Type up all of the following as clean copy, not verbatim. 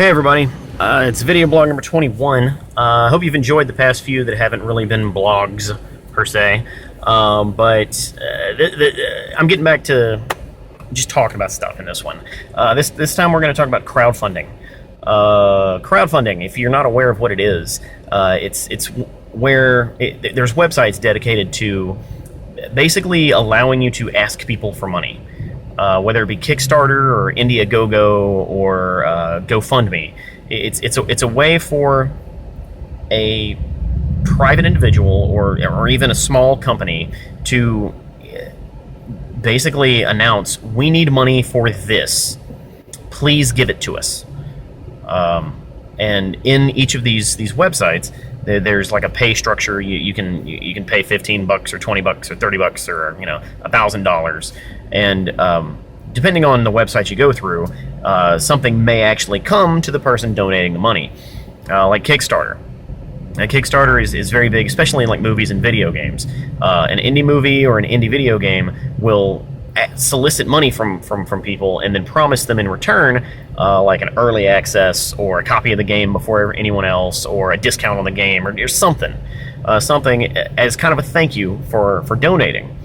Hey everybody, it's video blog number 21. I hope you've enjoyed the past few that haven't really been blogs per se, but I'm getting back to just talking about stuff in this one. This time we're going to talk about crowdfunding. Crowdfunding, if you're not aware of what it is, it's where there's websites dedicated to basically allowing you to ask people for money. Whether it be Kickstarter or Indiegogo or GoFundMe, it's a way for a private individual or even a small company to basically announce, we need money for this, please give it to us. And in each of these websites, there's like a pay structure. You can pay $15 or $20 or $30 or $1,000, and depending on the website you go through, something may actually come to the person donating the money, like Kickstarter. Now, Kickstarter is very big, especially in like movies and video games. An indie movie or an indie video game will solicit money from people and then promise them in return like an early access or a copy of the game before anyone else, or a discount on the game, or something as kind of a thank you for donating.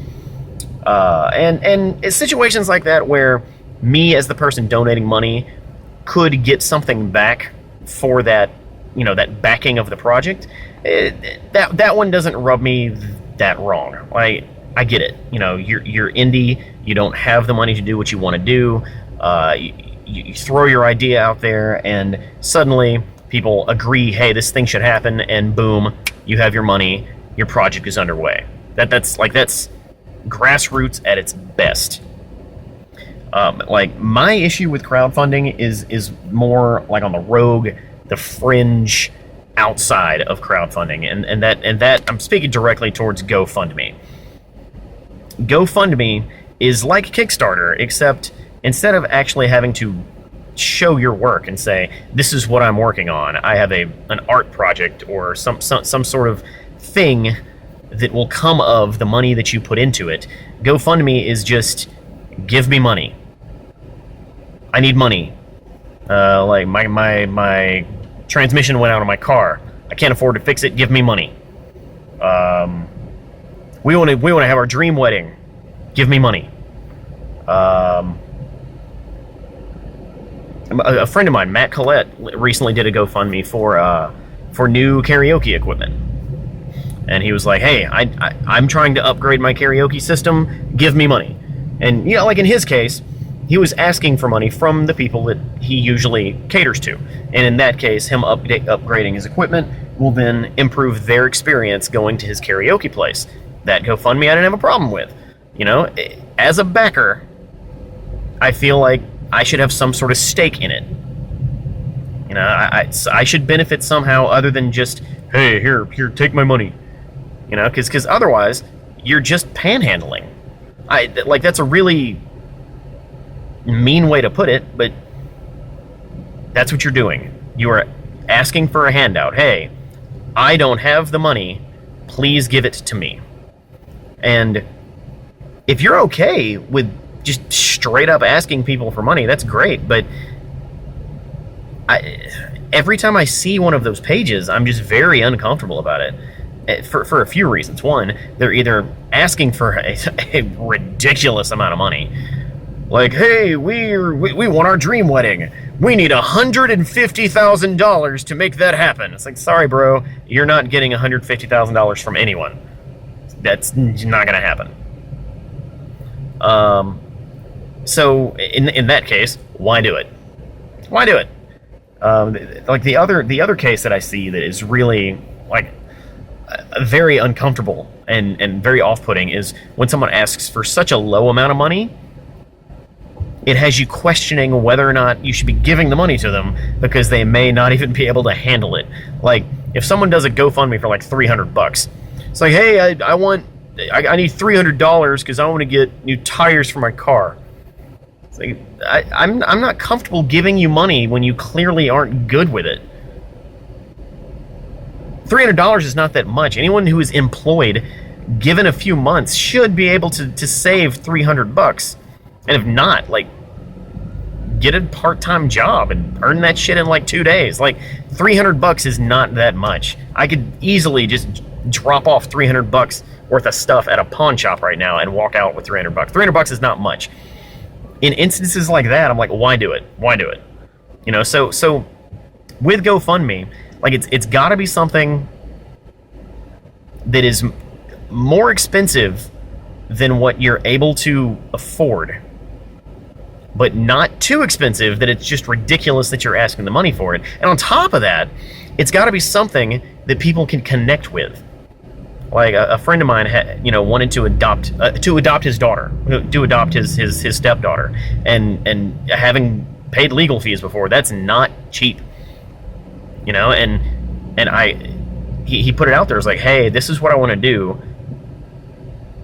And it's situations like that where me as the person donating money could get something back for that, that backing of the project. That one doesn't rub me that wrong. I get it. You're indie. You don't have the money to do what you want to do. You throw your idea out there, and suddenly people agree, hey, this thing should happen, and boom, you have your money. Your project is underway. That's grassroots at its best. My issue with crowdfunding is more like on the rogue, the fringe outside of crowdfunding, and that I'm speaking directly towards GoFundMe. GoFundMe is like Kickstarter, except instead of actually having to show your work and say, this is what I'm working on, I have an art project or some sort of thing that will come of the money that you put into it. GoFundMe is just, give me money. I need money. Like my transmission went out of my car. I can't afford to fix it. Give me money. We want to have our dream wedding. Give me money. A friend of mine, Matt Collette, recently did a GoFundMe for new karaoke equipment. And he was like, hey, I'm trying to upgrade my karaoke system. Give me money. And, like in his case, he was asking for money from the people that he usually caters to. And in that case, him upgrading his equipment will then improve their experience going to his karaoke place. That GoFundMe I didn't have a problem with. As a backer, I feel like I should have some sort of stake in it. I should benefit somehow other than just, hey, here, take my money. Because otherwise, you're just panhandling. That's a really mean way to put it, but that's what you're doing. You are asking for a handout. Hey, I don't have the money. Please give it to me. And if you're okay with just straight up asking people for money, that's great. But every time I see one of those pages, I'm just very uncomfortable about it. For a few reasons. One, they're either asking for a ridiculous amount of money. Like, hey, we want our dream wedding. We need $150,000 to make that happen. It's like, sorry, bro, you're not getting $150,000 from anyone. That's not going to happen. So in that case, why do it? Why do it? Like the other case that I see that is really like very uncomfortable and very off-putting is when someone asks for such a low amount of money, it has you questioning whether or not you should be giving the money to them because they may not even be able to handle it. Like, if someone does a GoFundMe for like $300, it's like, hey, I need $300 because I want to get new tires for my car. It's like, I'm not comfortable giving you money when you clearly aren't good with it. $300 is not that much. Anyone who is employed, given a few months, should be able to save $300. And if not, like, get a part-time job and earn that shit in like 2 days. Like, $300 is not that much. I could easily just drop off $300 worth of stuff at a pawn shop right now and walk out with $300. $300 is not much. In instances like that, I'm like, why do it? Why do it? You know, so with GoFundMe, like, it's got to be something that is more expensive than what you're able to afford, but not too expensive that it's just ridiculous that you're asking the money for it. And on top of that, it's got to be something that people can connect with. Like a friend of mine wanted to adopt his daughter, to adopt his stepdaughter, and having paid legal fees before, that's not cheap. You know, and he put it out there. It was like, hey, this is what I want to do.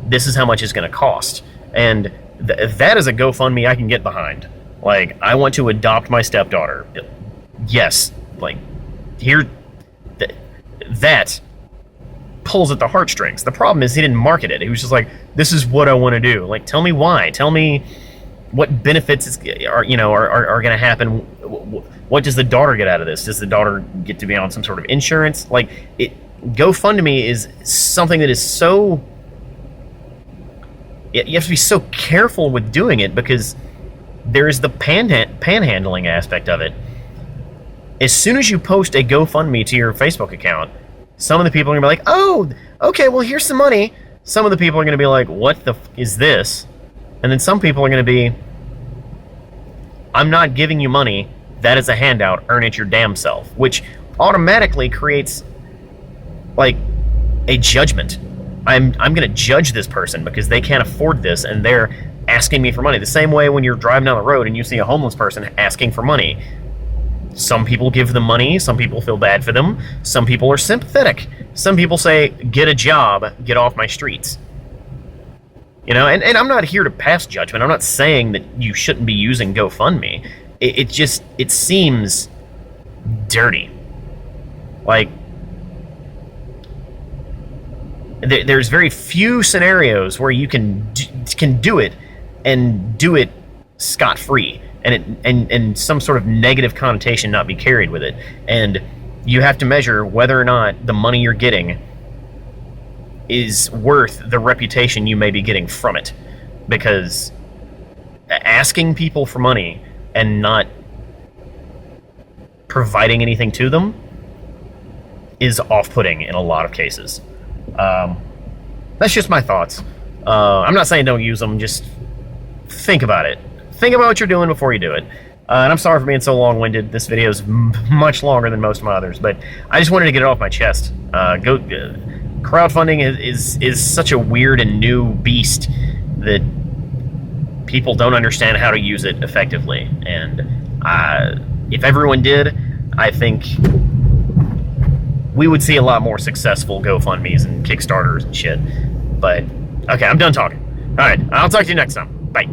This is how much it's going to cost. And that is a GoFundMe I can get behind. Like, I want to adopt my stepdaughter. Yes, like, here, that pulls at the heartstrings. The problem is he didn't market it. He was just like, this is what I want to do. Like, tell me why. Tell me what benefits are going to happen. What does the daughter get out of this? Does the daughter get to be on some sort of insurance? Like, GoFundMe is something that is so... You have to be so careful with doing it because there is the panhandling aspect of it. As soon as you post a GoFundMe to your Facebook account, some of the people are going to be like, oh, okay, well, here's some money. Some of the people are going to be like, what the is this? And then some people are going to be, I'm not giving you money. That is a handout. Earn it your damn self. Which automatically creates, like, a judgment. I'm going to judge this person because they can't afford this and they're asking me for money. The same way when you're driving down the road and you see a homeless person asking for money. Some people give them money. Some people feel bad for them. Some people are sympathetic. Some people say, get a job, get off my streets. You know, and I'm not here to pass judgment. I'm not saying that you shouldn't be using GoFundMe. It seems dirty. Like, there's very few scenarios where you can do it and do it scot-free, and some sort of negative connotation not be carried with it. And you have to measure whether or not the money you're getting is worth the reputation you may be getting from it. Because asking people for money and not providing anything to them is off-putting in a lot of cases. That's just my thoughts. I'm not saying don't use them, just think about it. Think about what you're doing before you do it. And I'm sorry for being so long-winded. This video is much longer than most of my others, but I just wanted to get it off my chest. Crowdfunding is such a weird and new beast that people don't understand how to use it effectively. And if everyone did, I think we would see a lot more successful GoFundMes and Kickstarters and shit. But, okay, I'm done talking. Alright, I'll talk to you next time. Bye.